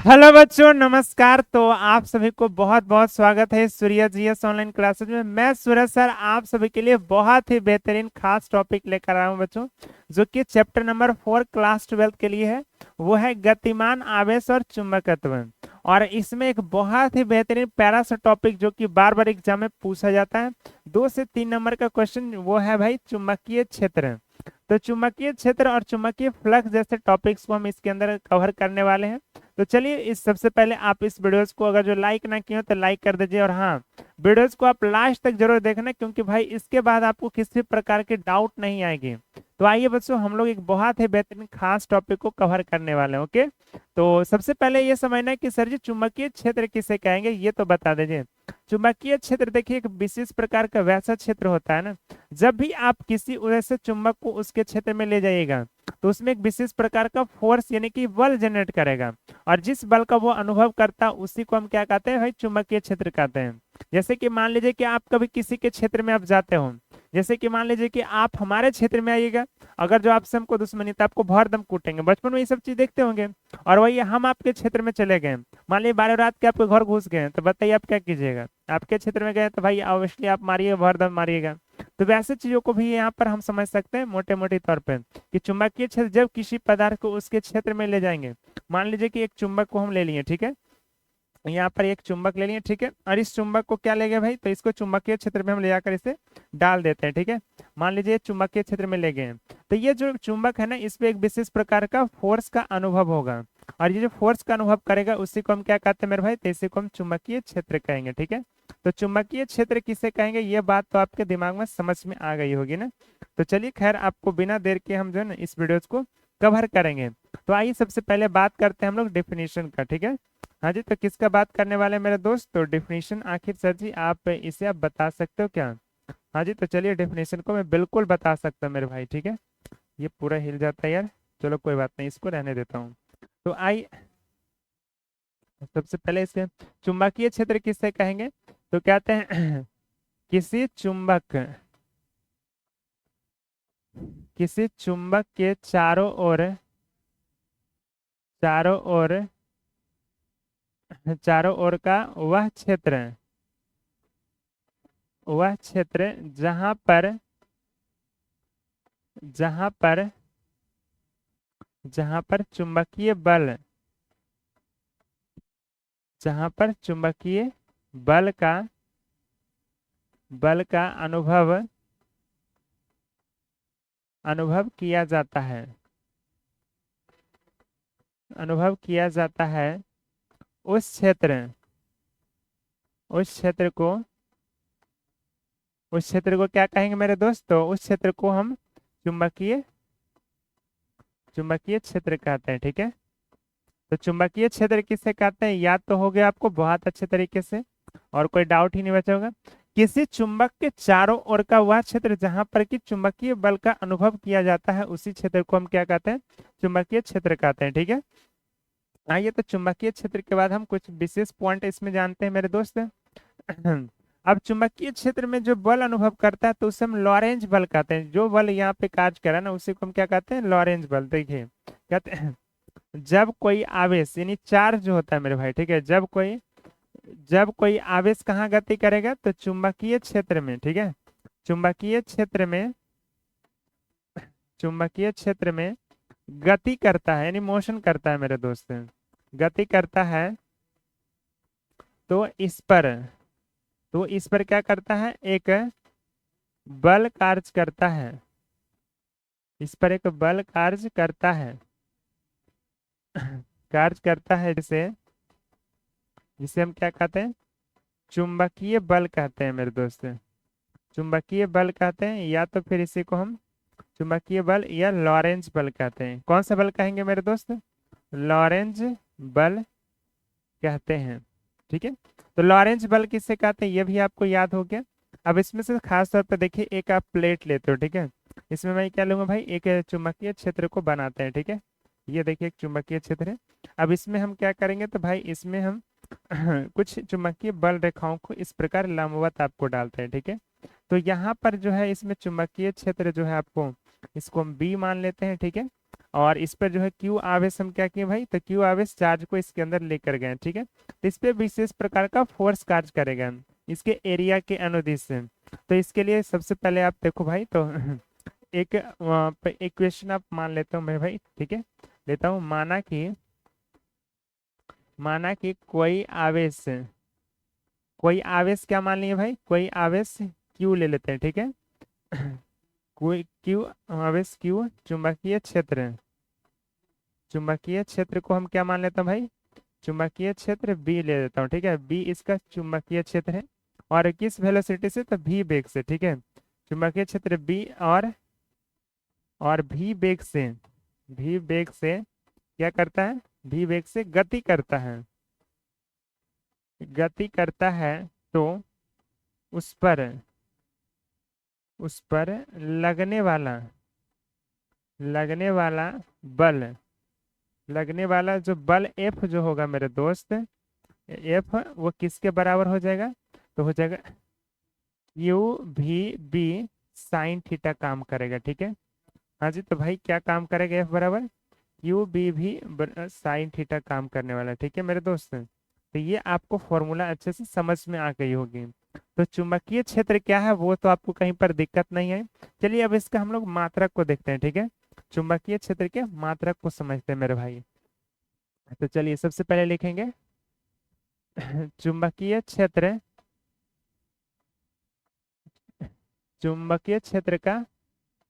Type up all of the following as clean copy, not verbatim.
Hello बच्चों, नमस्कार। तो आप सभी को बहुत बहुत स्वागत है सूर्य जीएस ऑनलाइन क्लासेज में। मैं सूरज सर आप सभी के लिए बहुत ही बेहतरीन खास टॉपिक लेकर आया हूं बच्चों, जो कि चैप्टर नंबर 4 क्लास 12 के लिए है। वो है गतिमान आवेश और चुंबकत्व। और इसमें एक बहुत ही बेहतरीन प्यारा सा टॉपिक जो कि बार बार एग्जाम में पूछा जाता है, 2 से 3 नंबर का क्वेश्चन, वो है भाई चुंबकीय क्षेत्र। तो चुंबकीय क्षेत्र और चुंबकीय फ्लक्स जैसे टॉपिक्स को हम इसके अंदर कवर करने वाले हैं। तो चलिए, इस सबसे पहले आप इस वीडियोस को अगर जो लाइक ना किए हो तो लाइक कर दीजिए। और हाँ, वीडियोस को आप लास्ट तक जरूर देखना, क्योंकि भाई इसके बाद आपको किसी प्रकार की डाउट नहीं आएगी। तो आइए बच्चों, हम लोग एक बहुत ही बेहतरीन खास टॉपिक को कवर करने वाले हैं। ओके, तो सबसे पहले ये समझना है कि सर जी चुंबकीय क्षेत्र किसे कहेंगे, ये तो बता दीजिए। चुंबकीय क्षेत्र देखिए एक विशेष प्रकार का वैसा क्षेत्र होता है ना, जब भी आप किसी वैसे चुंबक को उसके क्षेत्र में ले जाइएगा तो उसमें एक विशेष प्रकार का फोर्स यानी कि बल जनरेट करेगा। और जिस बल का वो अनुभव करता उसी को हम क्या कहते हैं भाई, चुंबकीय क्षेत्र कहते हैं। जैसे कि मान लीजिए कि आप कभी किसी के क्षेत्र में आप जाते हो, जैसे कि मान लीजिए कि आप हमारे क्षेत्र में आइएगा, अगर जो आपसे हमको दुश्मनी तो आपको भर दम कूटेंगे, बचपन में ये सब चीज देखते होंगे। और वही हम आपके क्षेत्र में चले गए, मान लीजिए 12 रात के आपके घर घुस गए, तो बताइए आप क्या कीजिएगा। आपके क्षेत्र में गए तो भाई ऑब्वियसली आप मारिएगा, भर दम मारिएगा। तो वैसे चीजों को भी यहाँ पर हम समझ सकते हैं मोटे मोटे तौर पे, कि चुंबकीय क्षेत्र जब किसी पदार्थ को उसके क्षेत्र में ले जाएंगे। मान लीजिए कि एक चुंबक को हम ले लिए, ठीक है, यहाँ पर एक चुंबक ले लिए, ठीक है, और इस चुंबक को क्या ले गए भाई, तो इसको चुंबकीय क्षेत्र में हम ले जाकर इसे डाल देते हैं, ठीक है। मान लीजिए चुंबकीय क्षेत्र में ले गए हैं, तो ये जो चुंबक है ना, इसमें एक विशेष प्रकार का फोर्स का अनुभव होगा। और ये जो फोर्स का अनुभव करेगा उसी को हम क्या कहते हैं मेरे भाई, तो इसी को हम चुंबकीय क्षेत्र कहेंगे, ठीक है। तो चुंबकीय क्षेत्र किसे कहेंगे, ये बात तो आपके दिमाग में समझ में आ गई होगी ना। तो चलिए खैर, आपको बिना देर के हम जो है ना इस वीडियोज को कवर करेंगे। तो आइए सबसे पहले बात करते हैं हम लोग डेफिनेशन का, ठीक है। हाँ जी, तो किसका बात करने वाले हैं मेरे दोस्त, तो डेफिनेशन आखिर सर जी आप इसे आप बता सकते हो क्या। हाँ जी, तो चलिए डेफिनेशन को मैं बिल्कुल बता सकता हूँ मेरे भाई, ठीक है। ये पूरा हिल जाता है यार, चलो कोई बात नहीं, इसको रहने देता हूँ। तो आई सबसे पहले इसके चुंबकीय क्षेत्र किससे कहेंगे, तो कहते हैं किसी चुंबक के चारों ओर चारों ओर का वह क्षेत्र जहां पर जहां पर चुंबकीय बल जहां पर चुंबकीय बल का बल का अनुभव किया जाता है अनुभव किया जाता है उस क्षेत्र उस क्षेत्र को उस क्षेत्र को क्या कहेंगे मेरे दोस्तों, उस क्षेत्र को हम चुंबकीय चुंबकीय क्षेत्र कहते हैं, ठीक है। तो चुंबकीय क्षेत्र किसे कहते हैं, याद तो हो गया आपको बहुत अच्छे तरीके से, और कोई डाउट ही नहीं बचा होगा। किसी चुंबक के चारों ओर का वह क्षेत्र जहां पर कि चुंबकीय बल का अनुभव किया जाता है, उसी क्षेत्र को हम क्या कहते हैं, चुंबकीय क्षेत्र कहते हैं, ठीक है। आइए, तो चुंबकीय क्षेत्र के बाद हम कुछ विशेष पॉइंट इसमें जानते हैं मेरे दोस्त। अब चुंबकीय क्षेत्र में जो बल अनुभव करता है तो उसे हम लॉरेंज बल कहते हैं। जो बल यहाँ पे कार्य करा ना, उसी को हम क्या कहते हैं, लॉरेंज बल। देखिए कहते हैं, जब कोई आवेश यानी चार्ज जो होता है मेरे भाई, ठीक है, जब कोई आवेश कहाँ गति करेगा, तो चुंबकीय क्षेत्र में, ठीक है। चुंबकीय क्षेत्र में चुंबकीय क्षेत्र में गति करता है यानी मोशन करता है मेरे दोस्त, गति करता है। तो इस पर क्या करता है, एक बल कार्य करता है। इस पर एक बल कार्य करता है जिसे जिसे हम क्या कहते हैं, चुंबकीय बल कहते हैं मेरे दोस्त। चुंबकीय बल कहते हैं, या तो फिर इसी को हम चुंबकीय बल या लॉरेंज बल कहते हैं। कौन सा बल कहेंगे मेरे दोस्त, लॉरेंज बल कहते हैं, ठीक है। तो लॉरेंज बल किससे कहते हैं, ये भी आपको याद हो गया। अब इसमें से खास तौर पर देखिए, एक आप प्लेट लेते हो, ठीक है। इसमें मैं क्या लूंगा भाई, एक चुंबकीय क्षेत्र को बनाते हैं, ठीक है। ये देखिए एक चुंबकीय क्षेत्र है। अब इसमें हम क्या करेंगे, तो भाई इसमें हम कुछ चुंबकीय बल रेखाओं को इस प्रकार लंबवत आपको डालते हैं, ठीक है। तो यहाँ पर जो है इसमें चुंबकीय क्षेत्र जो है आपको, इसको हम बी मान लेते हैं, ठीक है। और इस पर जो है क्यू आवेश हम क्या किए भाई, तो क्यू आवेश चार्ज को इसके अंदर लेकर गए, ठीक है। तो इस पे विशेष प्रकार का फोर्स कार्य करेगा इसके एरिया के अनुदिश से। तो इसके लिए सबसे पहले आप देखो भाई, तो एक इक्वेशन आप मान लेता हूँ मैं भाई, ठीक है। लेता हूँ, माना कि कोई आवेश क्या मान लिए भाई, कोई आवेश क्यू ले लेते हैं, ठीक है। कोई क्यू आवेश क्यू, चुंबकीय क्षेत्र को हम क्या मान लेते हैं भाई, चुंबकीय क्षेत्र बी ले लेता हूँ, ठीक है। बी इसका चुंबकीय क्षेत्र है, और किस वेलोसिटी से, तो भी वेग से, ठीक है। चुंबकीय क्षेत्र बी और भी वेग से क्या करता है, भी वेग से गति करता है। तो उस पर उस पर लगने वाला बल लगने वाला जो बल एफ जो होगा मेरे दोस्त, एफ वो किसके बराबर हो जाएगा, तो हो जाएगा यू भी बी साइन थीटा काम करेगा, ठीक है। हाँ जी, तो भाई क्या काम करेगा, एफ बराबर यू बी भी साइन थीटा काम करने वाला है, ठीक है मेरे दोस्त। तो ये आपको फॉर्मूला अच्छे से समझ में आ गई होगी। तो चुंबकीय क्षेत्र क्या है वो तो आपको कहीं पर दिक्कत नहीं है। चलिए अब इसका हम लोग मात्रक को देखते हैं, ठीक है। चुंबकीय क्षेत्र के मात्रक को समझते हैं मेरे भाई। तो चलिए सबसे पहले लिखेंगे चुंबकीय क्षेत्र चुंबकीय क्षेत्र का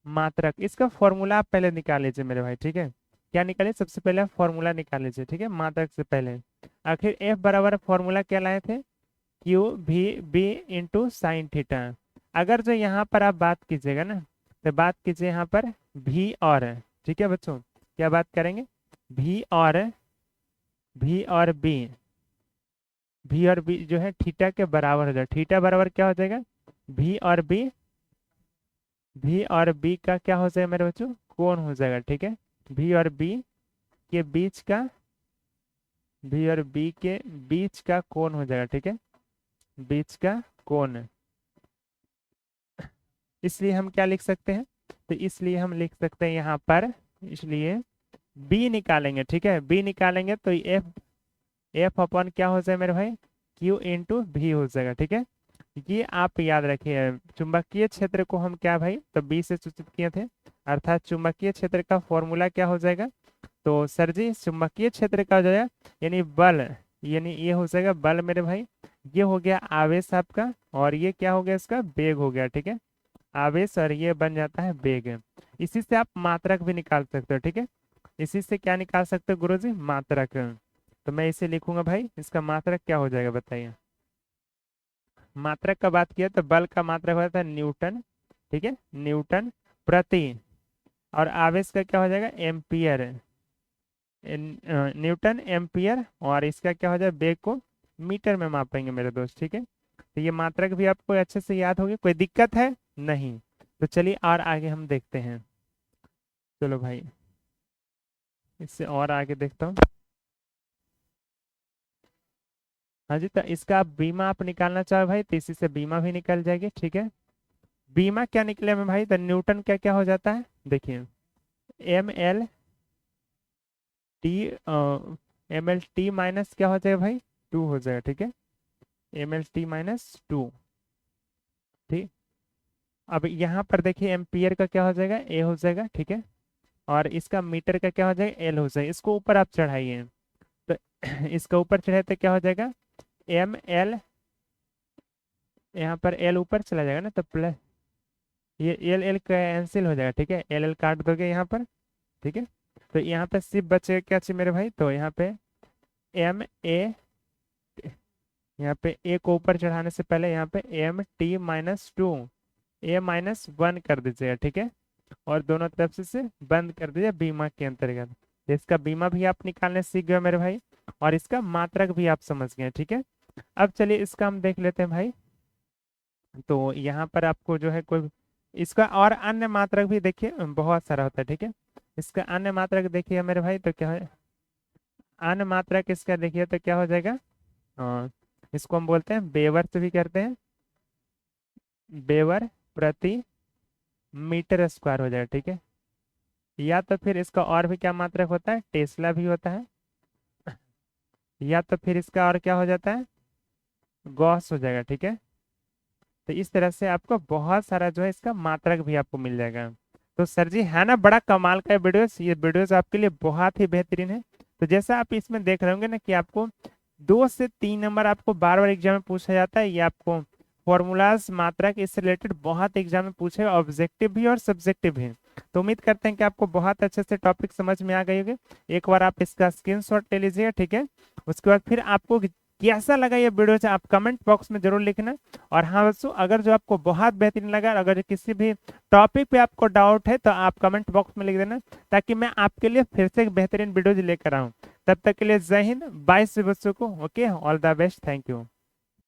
मात्रक, इसका फॉर्मूला आप पहले निकाल लीजिए मेरे भाई, ठीक है। क्या निकालिए, सबसे पहले फॉर्मूला निकाल लीजिए, ठीक है, मात्रक से पहले। आखिर एफ बराबर फॉर्मूला क्या लाए थे, क्यू भी बी इंटू साइन थीटा। अगर जो यहाँ पर आप बात कीजिएगा ना, तो बात कीजिए यहाँ पर भी और, ठीक है बच्चों, क्या बात करेंगे, भी और बी जो है थीटा के बराबर हो जाएगा। थीटा बराबर क्या हो जाएगा, भी और बी का क्या हो जाएगा मेरे बच्चों, कोण हो जाएगा, ठीक है। भी और बी के बीच का भी और बी के बीच का कोण हो जाएगा, ठीक है, बीच का कोण। इसलिए हम क्या लिख सकते हैं, तो इसलिए हम लिख सकते हैं यहाँ पर, इसलिए बी निकालेंगे, ठीक है। बी निकालेंगे तो एफ एफ अपॉन क्या हो जाए मेरे भाई, क्यू इंटू भी हो जाएगा, ठीक है। ये आप याद रखिए, चुंबकीय क्षेत्र को हम क्या भाई, तो बी से सूचित किए थे, अर्थात चुंबकीय क्षेत्र का फॉर्मूला क्या हो जाएगा, तो सर जी चुंबकीय क्षेत्र का हो जाएगा यानी बल, यानी ये हो जाएगा बल मेरे भाई, ये हो गया आवेश आपका, और ये क्या हो गया इसका वेग हो गया, ठीक है। आवेश और ये बन जाता है वेग। इसी से आप मात्रक भी निकाल सकते हो, ठीक है। इसी से क्या निकाल सकते हो गुरुजी, मात्रक। तो मैं इसे लिखूंगा भाई, इसका मात्रक क्या हो जाएगा बताइए। मात्रक का बात किया तो बल का मात्रक होता है न्यूटन, ठीक है, न्यूटन प्रति, और आवेश का क्या हो जाएगा, एम्पियर, न्यूटन एम्पियर, और इसका क्या हो जाएगा, वेग को मीटर में मापेंगे मेरे दोस्त, ठीक है। तो ये मात्रक भी आपको अच्छे से याद होगी, कोई दिक्कत है नहीं। तो चलिए और आगे हम देखते हैं, चलो भाई इससे और आगे देखता हूँ। हाँ जी, तो इसका आप बीमा आप निकालना चाहो भाई, तो इसी से बीमा भी निकल जाएगी, ठीक है। बीमा क्या निकले में भाई, तो न्यूटन क्या क्या हो जाता है देखिए, M L T M L T minus क्या हो जाएगा भाई, 2 हो जाएगा, ठीक है, एम एल टी माइनस 2, ठीक। अब यहाँ पर देखिए एम्पियर का क्या हो जाएगा, ए हो जाएगा, ठीक है, और इसका मीटर का क्या हो जाएगा, एल हो जाएगा। इसको ऊपर आप चढ़ाइए, तो इसका ऊपर चढ़ाए तो क्या हो जाएगा, एम एल, यहाँ पर एल ऊपर चला जाएगा ना, तो प्लस ये एल एल कैंसिल हो जाएगा, ठीक है, एल एल काट दोगे यहाँ पर, ठीक है। तो यहाँ पे सिर्फ बचेगा क्या चाहिए मेरे भाई, तो यहाँ पे एम ए, यहाँ पे ए को ऊपर चढ़ाने से पहले यहाँ पे एम टी माइनस 2 ए माइनस 1 कर दीजिएगा, ठीक है, और दोनों तरफ से बंद कर दीजिए बीमा के अंतर्गत। तो इसका बीमा भी आप निकालने सीख गए मेरे भाई, और इसका मात्रक भी आप समझ गए, ठीक है। अब चलिए इसका हम देख लेते हैं भाई। तो यहाँ पर आपको जो है कोई इसका और अन्य मात्रक भी देखिए बहुत सारा होता है, ठीक है। इसका अन्य मात्रक देखिए मेरे भाई, तो क्या है, अन्य मात्रक इसका देखिए तो क्या हो जाएगा, हाँ, इसको हम बोलते हैं वेबर से भी करते हैं, वेबर प्रति मीटर स्क्वायर हो जाएगा, ठीक है। या तो फिर इसका और भी क्या मात्रक होता है, टेस्ला भी होता है, या तो फिर इसका और क्या हो जाता है, गॉस हो जाएगा। ठीक है, तो इस तरह से आपको बहुत सारा जो है इसका मात्रक भी आपको मिल जाएगा। तो सर जी है ना बड़ा कमाल का वीडियोस, ये वीडियोस आपके लिए बहुत ही बेहतरीन है। तो जैसा आप इसमें देख रहे होंगे ना कि आपको 2 से 3 नंबर आपको बार बार एग्जाम में पूछा जाता है। ये आपको फॉर्मूलाज मात्रक इससे रिलेटेड बहुत एग्जाम में पूछे, ऑब्जेक्टिव भी और सब्जेक्टिव भी। तो उम्मीद करते हैं कि आपको बहुत अच्छे से टॉपिक समझ में आ गई होगी। एक बार आप इसका स्क्रीनशॉट ले लीजिएगा, ठीक है। उसके बाद फिर आपको कैसा लगा ये वीडियो आप कमेंट बॉक्स में जरूर लिखना। और हाँ दोस्तों, अगर जो आपको बहुत बेहतरीन लगा, अगर किसी भी टॉपिक पे आपको डाउट है तो आप कमेंट बॉक्स में लिख देना, ताकि मैं आपके लिए फिर से एक बेहतरीन वीडियो लेकर आऊँ। तब तक के लिए जय हिंद, बाय सभी बच्चों को। Okay, all the best, thank you.